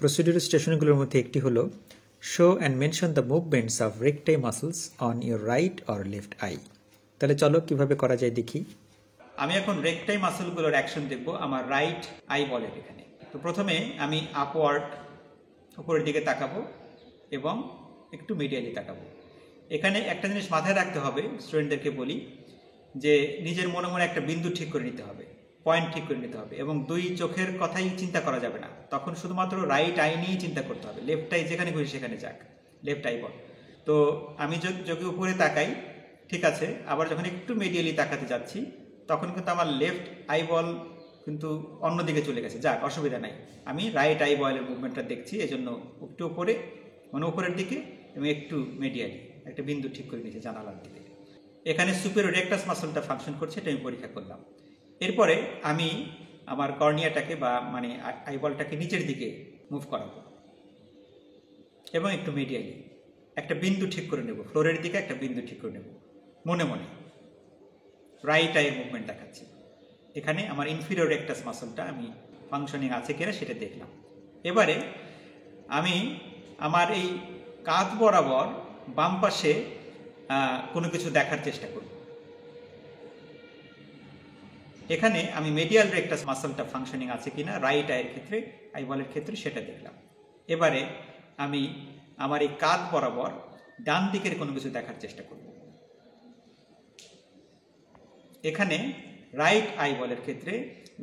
Procedure স্টেশনগুলোর মধ্যে একটি হলো show and mention the movements of recti muscles on your right or left eye. তাহলে চলো কিভাবে করা যায় দেখি। আমি এখন রেকটাই মাসলগুলোর অ্যাকশন দেখব আমার রাইট আই বলের এখানে। তো প্রথমে আমি আপওয়ার্ড উপরের দিকে তাকাবো এবং একটু মিডিয়ালি তাকাবো। এখানে একটা জিনিস মাথায় রাখতে হবে, স্টুডেন্টদেরকে বলি যে নিজের মনে মনে একটা বিন্দু ঠিক করে নিতে হবে, পয়েন্ট ঠিক করে নিতে হবে এবং দুই চোখের কথাই চিন্তা করা যাবে না। তখন শুধুমাত্র রাইট আই নিয়েই চিন্তা করতে হবে, লেফট আই যেখানে খুশি সেখানে যাক, লেফট আই বল। তো আমি যদি উপরে তাকাই, ঠিক আছে, আবার যখন একটু মিডিয়ালি তাকাতে যাচ্ছি তখন কিন্তু আমার লেফট আই বল কিন্তু অন্যদিকে চলে গেছে, যাক অসুবিধা নাই, আমি রাইট আই বলের মুভমেন্টটা দেখছি, এজন্য একটু উপরে মানে উপরের দিকে এবং একটু মিডিয়ালি একটা বিন্দু ঠিক করে নিয়েছি জানালার দিকে। এখানে সুপিরিয়র রেকটাস মাসলটা ফাংশন করছে, এটা আমি পরীক্ষা করলাম। এরপরে আমি আমার কর্নিয়াটাকে বা মানে আইবলটাকে নিচের দিকে মুভ করাবো এবং একটু মিডিয়ালি একটা বিন্দু ঠিক করে নেব, ফ্লোরের দিকে একটা বিন্দু ঠিক করে নেব মনে মনে। রাইট আইয়ের মুভমেন্ট দেখাচ্ছে। এখানে আমার ইনফিরিয়র রেকটাস মাসলটা আমি ফাংশনিং আছে কিনা সেটা দেখলাম। এবারে আমি আমার এই কাঁধ বরাবর বাম পাশে কোনো কিছু দেখার চেষ্টা করব। এখানে আমি মিডিয়াল রেকটাস মাসলটা ফাংশনিং আছে কিনা রাইট আইয়ের ক্ষেত্রে, আইবলের ক্ষেত্রে সেটা দেখলাম। এবারে আমি আমার এই কাঁধ বরাবর ডান দিকের কোনো কিছু দেখার চেষ্টা করব। এখানে রাইট আইবলের ক্ষেত্রে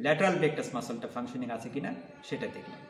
ল্যাটারাল রেকটাস মাসলটা ফাংশনিং আছে কিনা সেটা দেখলাম।